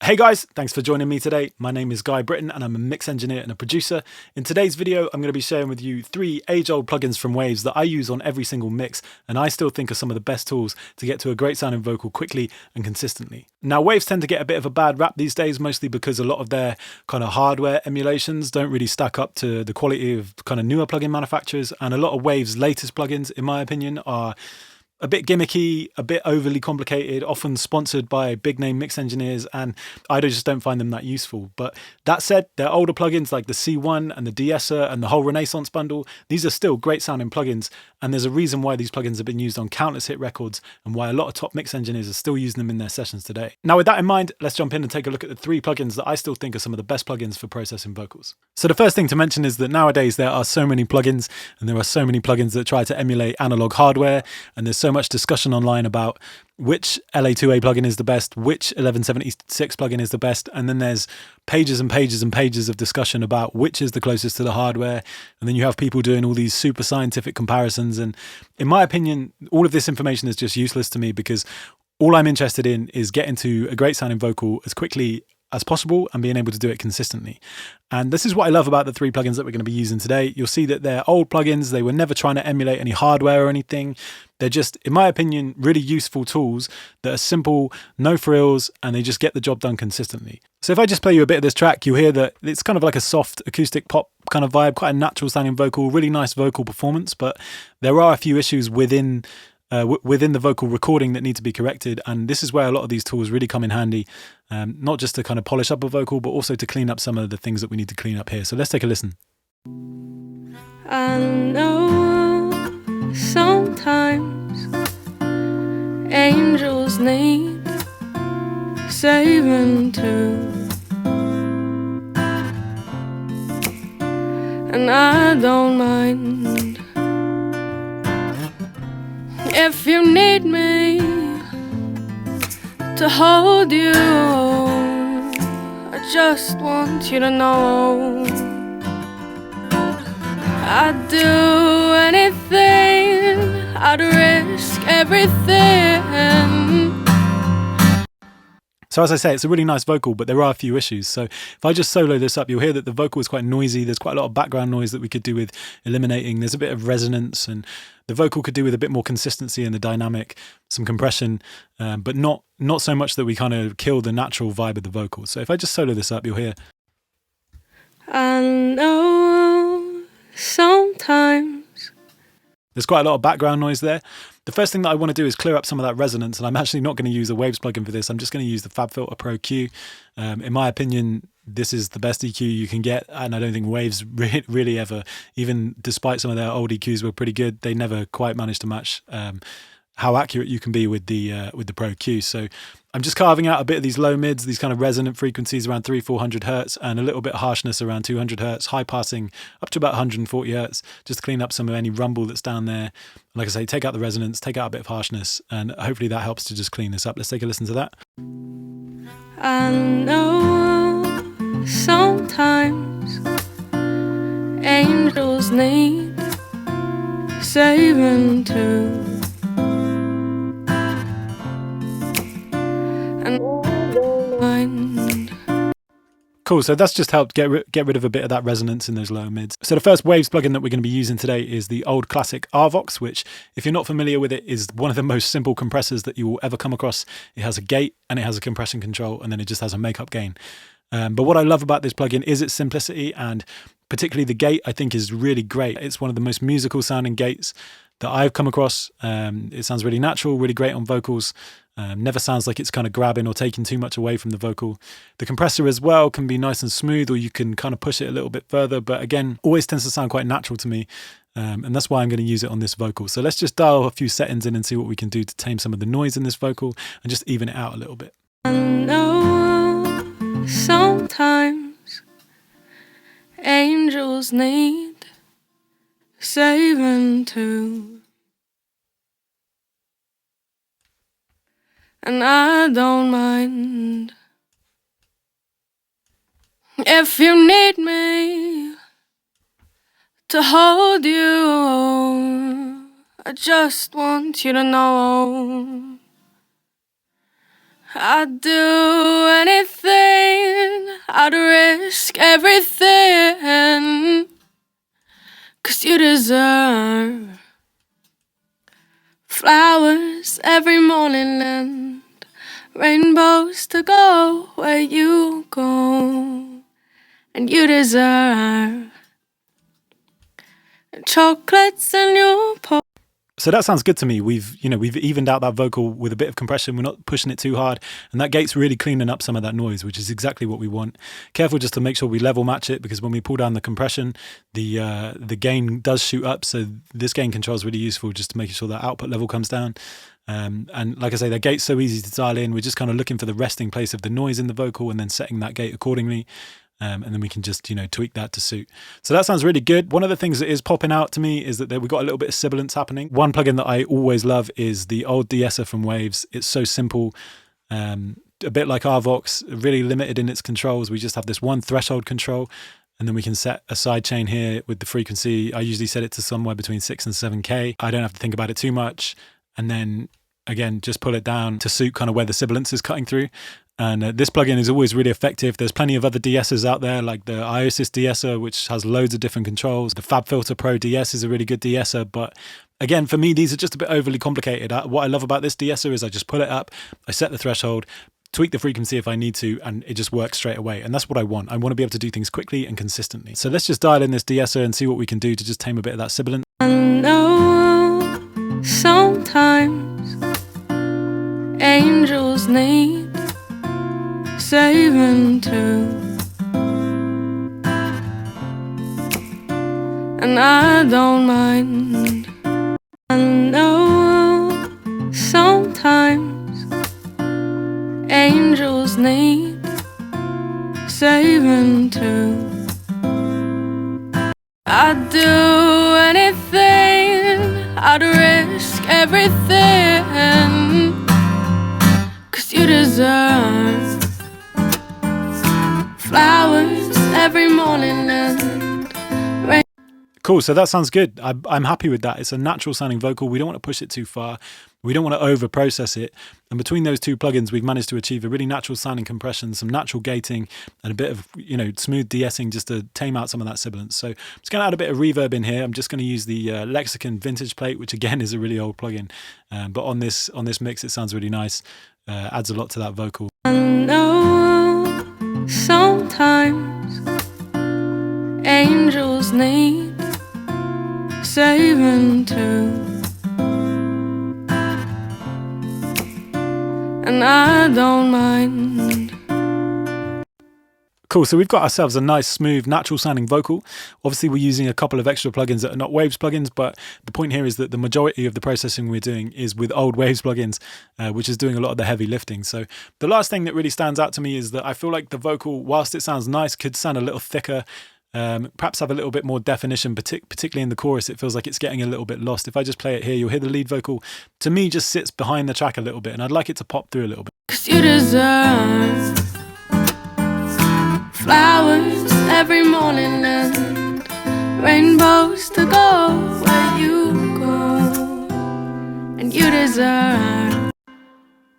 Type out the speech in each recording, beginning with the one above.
Hey guys, thanks for joining me today. My name is Guy Britton and I'm a mix engineer and a producer. In today's video, I'm going to be sharing with you 3 age-old plugins from Waves that I use on every single mix and I still think are some of the best tools to get to a great sounding vocal quickly and consistently. Now, Waves tend to get a bit of a bad rap these days, mostly because a lot of their kind of hardware emulations don't really stack up to the quality of kind of newer plugin manufacturers, and a lot of Waves' latest plugins, in my opinion, are a bit gimmicky, a bit overly complicated, often sponsored by big name mix engineers, and I just don't find them that useful. But that said, their older plugins like the C1 and the DeEsser and the whole Renaissance bundle, these are still great sounding plugins, and there's a reason why these plugins have been used on countless hit records and why a lot of top mix engineers are still using them in their sessions today. Now with that in mind, let's jump in and take a look at the 3 plugins that I still think are some of the best plugins for processing vocals. So the first thing to mention is that nowadays there are so many plugins, and there are so many plugins that try to emulate analog hardware, and there's so much discussion online about which LA2A plugin is the best, which 1176 plugin is the best, and then there's pages and pages and pages of discussion about which is the closest to the hardware, and then you have people doing all these super scientific comparisons, and in my opinion, all of this information is just useless to me, because all I'm interested in is getting to a great sounding vocal as quickly as possible and being able to do it consistently. And this is what I love about the 3 plugins that we're going to be using today. You'll see that they're old plugins. They were never trying to emulate any hardware or anything. They're just, in my opinion, really useful tools that are simple, no frills, and they just get the job done consistently. So if I just play you a bit of this track, you'll hear that it's kind of like a soft acoustic pop kind of vibe, quite a natural sounding vocal, really nice vocal performance, but there are a few issues within the vocal recording that need to be corrected, and this is where a lot of these tools really come in handy, not just to kind of polish up a vocal, but also to clean up some of the things that we need to clean up here. So let's take a listen. I know sometimes angels need saving too, and I don't mind if you need me to hold you. I just want you to know I'd do anything, I'd risk everything. So as I say, it's a really nice vocal, but there are a few issues. So if I just solo this up, you'll hear that the vocal is quite noisy. There's quite a lot of background noise that we could do with eliminating. There's a bit of resonance, and the vocal could do with a bit more consistency in the dynamic, some compression, but not so much that we kind of kill the natural vibe of the vocal. So if I just solo this up, you'll hear. I know sometimes. There's quite a lot of background noise there. The first thing that I want to do is clear up some of that resonance, and I'm actually not going to use a Waves plugin for this. I'm just going to use the FabFilter Pro Q. In my opinion, this is the best EQ you can get, and I don't think Waves really ever, even despite some of their old EQs were pretty good, they never quite managed to match how accurate you can be with the Pro Q. So I'm just carving out a bit of these low mids, these kind of resonant frequencies around 300-400 hertz, and a little bit of harshness around 200 hertz, high passing up to about 140 hertz, just to clean up some of any rumble that's down there. Like I say, take out the resonance, take out a bit of harshness, and hopefully that helps to just clean this up. Let's take a listen to that. I know sometimes angels need saving too, and I don't mind. Cool, so that's just helped get rid of a bit of that resonance in those low mids. So the first Waves plugin that we're going to be using today is the old classic Arvox, which, if you're not familiar with it, is one of the most simple compressors that you will ever come across. It has a gate and it has a compression control, and then it just has a makeup gain. But what I love about this plugin is its simplicity, and particularly the gate I think is really great. It's one of the most musical sounding gates that I've come across. It sounds really natural, really great on vocals. Never sounds like it's kind of grabbing or taking too much away from the vocal. The compressor as well can be nice and smooth, or you can kind of push it a little bit further, but again, always tends to sound quite natural to me. And that's why I'm going to use it on this vocal. So let's just dial a few settings in and see what we can do to tame some of the noise in this vocal and just even it out a little bit. I know sometimes angels need saving too, and I don't mind if you need me to hold you. I just want you to know I'd do anything, I'd risk everything, 'cause you deserve flowers every morning and rainbows to go where you go. And you deserve chocolates in your pocket. So that sounds good to me. We've evened out that vocal with a bit of compression. We're not pushing it too hard, and that gate's really cleaning up some of that noise, which is exactly what we want. Careful just to make sure we level match it, because when we pull down the compression, the gain does shoot up. So this gain control is really useful, just to making sure that output level comes down. And like I say, the gate's so easy to dial in. We're just kind of looking for the resting place of the noise in the vocal and then setting that gate accordingly. And then we can just, tweak that to suit. So that sounds really good. One of the things that is popping out to me is that we've got a little bit of sibilance happening. One plugin that I always love is the old DeEsser from Waves. It's so simple, a bit like Arvox, really limited in its controls. We just have this one threshold control, and then we can set a side chain here with the frequency. I usually set it to somewhere between 6 and 7K. I don't have to think about it too much. And then again, just pull it down to suit kind of where the sibilance is cutting through. And this plugin is always really effective. There's plenty of other DeEssers out there, like the Iosis DeEsser, which has loads of different controls. The FabFilter Pro DS is a really good DeEsser, but again, for me, these are just a bit overly complicated. What I love about this DeEsser is I just pull it up, I set the threshold, tweak the frequency if I need to, and it just works straight away. And that's what I want. I want to be able to do things quickly and consistently. So let's just dial in this DeEsser and see what we can do to just tame a bit of that sibilance. I know sometimes angels need saving too, and I don't mind. I know sometimes angels need saving too. I'd do anything, I'd risk everything, 'cause you deserve flowers every morning and rain. Cool, so that sounds good. I'm happy with that. It's a natural sounding vocal. We don't want to push it too far. We don't want to over process it. And between those two plugins, we've managed to achieve a really natural sounding compression, some natural gating, and a bit of smooth de-essing just to tame out some of that sibilance. So I'm just going to add a bit of reverb in here. I'm just going to use the Lexicon Vintage Plate, which again is a really old plugin. But on this mix, it sounds really nice. Adds a lot to that vocal. I know sometimes angels need saving too, and I don't mind. Cool, so we've got ourselves a nice, smooth, natural sounding vocal. Obviously, we're using a couple of extra plugins that are not Waves plugins, but the point here is that the majority of the processing we're doing is with old Waves plugins, which is doing a lot of the heavy lifting. So the last thing that really stands out to me is that I feel like the vocal, whilst it sounds nice, could sound a little thicker, perhaps have a little bit more definition, particularly in the chorus. It feels like it's getting a little bit lost. If I just play it here, you'll hear the lead vocal, to me, just sits behind the track a little bit, and I'd like it to pop through a little bit. 'Cause you deserve flowers every morning and rainbows to go where you go, and you deserve.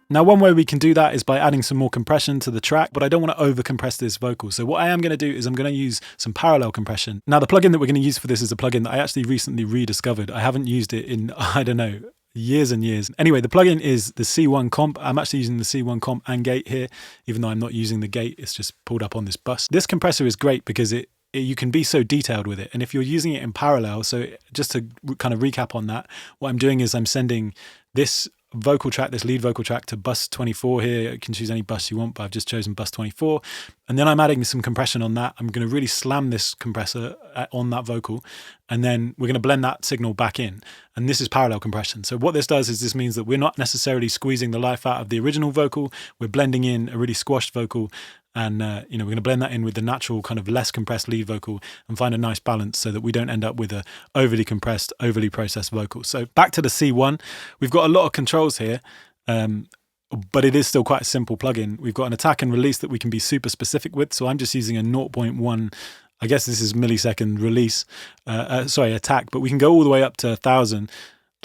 Now, one way we can do that is by adding some more compression to the track, but I don't want to over compress this vocal. So what I am going to do is I'm going to use some parallel compression. Now, the plugin that we're going to use for this is a plugin that I actually recently rediscovered. I haven't used it in, I don't know, years and years. Anyway, the plugin is the C1 comp. I'm actually using the C1 comp and gate here, even though I'm not using the gate. It's just pulled up on this bus. This compressor is great because you can be so detailed with it. And if you're using it in parallel, so just to kind of recap on that, what I'm doing is I'm sending this vocal track, this lead vocal track, to bus 24 here. You can choose any bus you want, but I've just chosen bus 24. And then I'm adding some compression on that. I'm going to really slam this compressor on that vocal. And then we're going to blend that signal back in. And this is parallel compression. So what this does is this means that we're not necessarily squeezing the life out of the original vocal. We're blending in a really squashed vocal. And, we're going to blend that in with the natural kind of less compressed lead vocal and find a nice balance so that we don't end up with a overly compressed, overly processed vocal. So back to the C1, we've got a lot of controls here, but it is still quite a simple plugin. We've got an attack and release that we can be super specific with. So I'm just using a 0.1, I guess this is millisecond release, attack, but we can go all the way up to 1,000.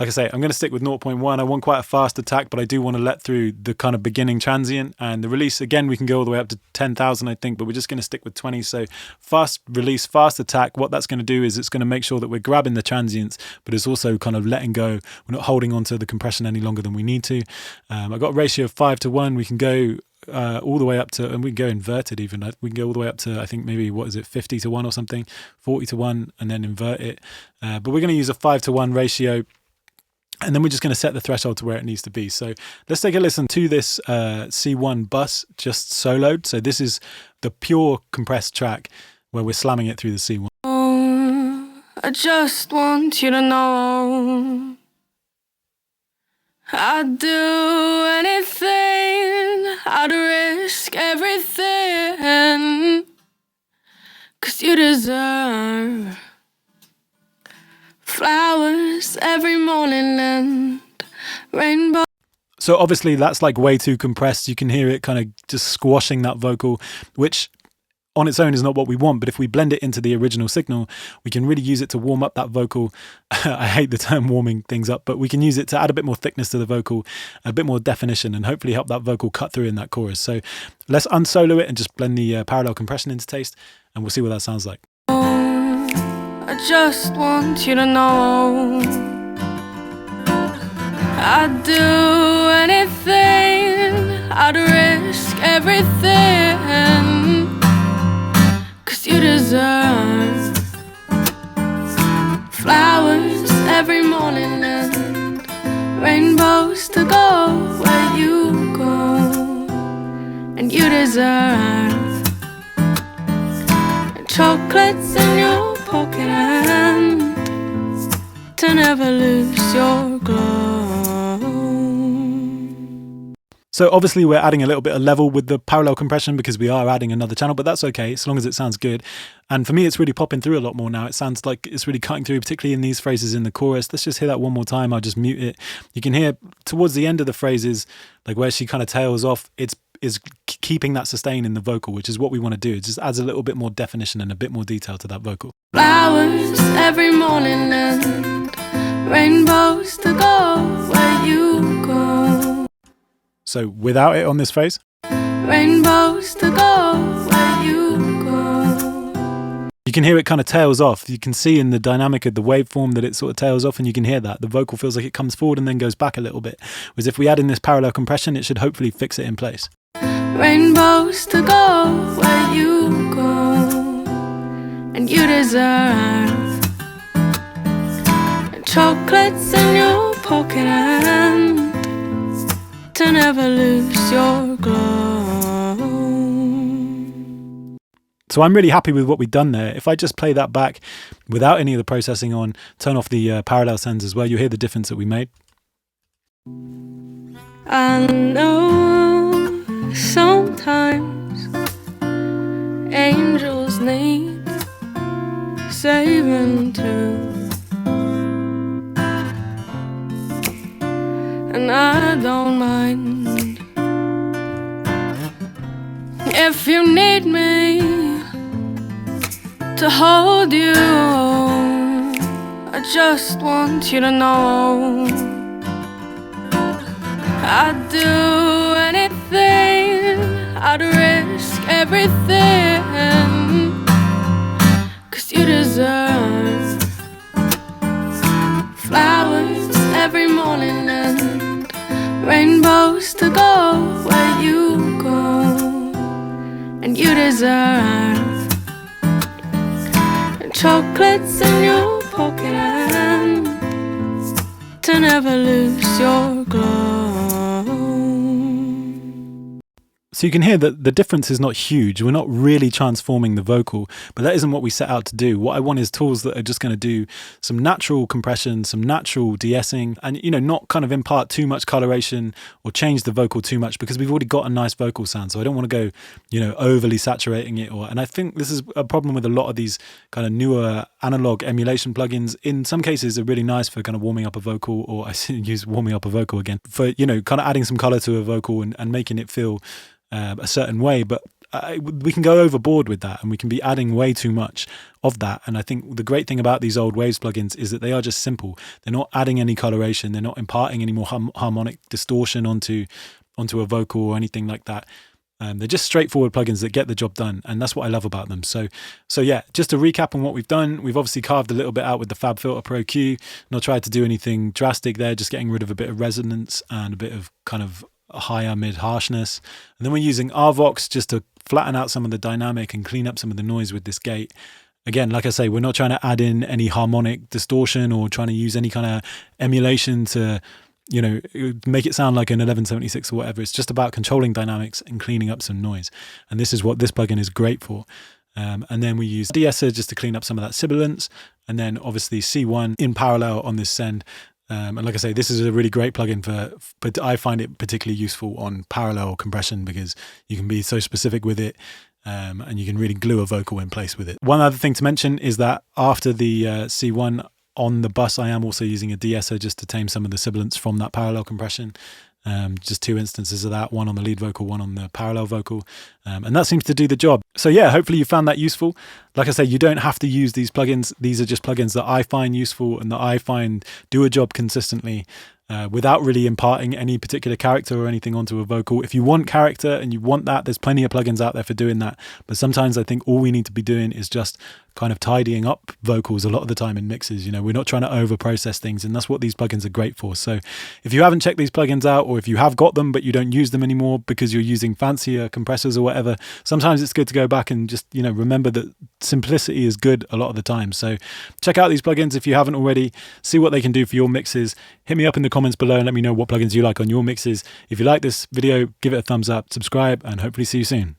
Like I say, I'm going to stick with 0.1. I want quite a fast attack, but I do want to let through the kind of beginning transient. And the release, again, we can go all the way up to 10,000, I think, but we're just going to stick with 20. So fast release, fast attack. What that's going to do is it's going to make sure that we're grabbing the transients, but it's also kind of letting go. We're not holding on to the compression any longer than we need to. I've got a ratio of 5:1. We can go all the way up to, and we can go inverted even. We can go all the way up to, I think maybe, 50:1 or something, 40:1, and then invert it. But we're going to use a 5:1 ratio, and then we're just going to set the threshold to where it needs to be. So let's take a listen to this C1 bus just soloed. So this is the pure compressed track where we're slamming it through the C1. Oh, I just want you to know I'd do anything, I'd risk everything, 'cause you deserve flowers every morning and rainbow. So obviously that's like way too compressed. You can hear it kind of just squashing that vocal, which on its own is not what we want, but if we blend it into the original signal, we can really use it to warm up that vocal. I hate the term warming things up, but we can use it to add a bit more thickness to the vocal, a bit more definition, and hopefully help that vocal cut through in that chorus. So let's unsolo it and just blend the parallel compression into taste, and we'll see what that sounds like. I just want you to know I'd do anything, I'd risk everything, 'cause you deserve flowers every morning and rainbows to go where you go. And you deserve chocolates in your pocket and to never lose your glow. So obviously we're adding a little bit of level with the parallel compression because we are adding another channel, but that's okay as long as it sounds good. And for me, it's really popping through a lot more now. It sounds like it's really cutting through, particularly in these phrases in the chorus. Let's just hear that one more time. I'll just mute it. You can hear towards the end of the phrases, like where she kind of tails off, is keeping that sustain in the vocal, which is what we want to do. It just adds a little bit more definition and a bit more detail to that vocal. Flowers every morning and rainbows to go where you go. So without it on this phrase. Rainbows to go where you go. You can hear it kind of tails off. You can see in the dynamic of the waveform that it sort of tails off, and you can hear that. The vocal feels like it comes forward and then goes back a little bit. Whereas if we add in this parallel compression, it should hopefully fix it in place. Rainbows to go where you go. And you deserve chocolates in your pocket and to never lose your glow. So I'm really happy with what we've done there. If I just play that back without any of the processing on, turn off the parallel sends as well, you'll hear the difference that we made. I know sometimes angels need saving too, and I don't mind if you need me to hold you. I just want you to know I'd do anything, I'd risk everything, 'cause you deserve flowers every morning and rainbows to go where you go. And you deserve chocolates in your pocket and to never lose your glow. So you can hear that the difference is not huge. We're not really transforming the vocal, but that isn't what we set out to do. What I want is tools that are just going to do some natural compression, some natural de-essing, and not kind of impart too much coloration or change the vocal too much, because we've already got a nice vocal sound. So I don't want to go, overly saturating it. And I think this is a problem with a lot of these kind of newer analog emulation plugins. In some cases, are really nice for kind of warming up a vocal, or I use warming up a vocal again, for kind of adding some color to a vocal and making it feel a certain way. But we can go overboard with that, and we can be adding way too much of that. And I think the great thing about these old Waves plugins is that they are just simple. They're not adding any coloration. They're not imparting any more harmonic distortion onto a vocal or anything like that. They're just straightforward plugins that get the job done, and that's what I love about them. So yeah, just to recap on what we've done, we've obviously carved a little bit out with the FabFilter Pro Q, not tried to do anything drastic there, just getting rid of a bit of resonance and a bit of kind of higher mid harshness. And then we're using RVox just to flatten out some of the dynamic and clean up some of the noise with this gate. Again, like I say, we're not trying to add in any harmonic distortion or trying to use any kind of emulation to, you know, make it sound like an 1176 or whatever. It's just about controlling dynamics and cleaning up some noise. And this is what this plugin is great for. And then we use DeEssing just to clean up some of that sibilance. And then obviously C1 in parallel on this send. And like I say, this is a really great plugin but I find it particularly useful on parallel compression because you can be so specific with it. And you can really glue a vocal in place with it. One other thing to mention is that after the C1, on the bus, I am also using a DeEssing just to tame some of the sibilance from that parallel compression. Just 2 instances of that, one on the lead vocal, one on the parallel vocal. And that seems to do the job. So yeah, hopefully you found that useful. Like I say, you don't have to use these plugins. These are just plugins that I find useful and that I find do a job consistently. Without really imparting any particular character or anything onto a vocal. If you want character and you want that, there's plenty of plugins out there for doing that. But sometimes I think all we need to be doing is just kind of tidying up vocals a lot of the time in mixes. You know, we're not trying to over process things, and that's what these plugins are great for. So if you haven't checked these plugins out, or if you have got them but you don't use them anymore because you're using fancier compressors or whatever, sometimes it's good to go back and just, you know, remember that simplicity is good a lot of the time. So check out these plugins if you haven't already, see what they can do for your mixes. Hit me up in the comments below and let me know what plugins you like on your mixes. If you like this video, give it a thumbs up, subscribe, and hopefully see you soon.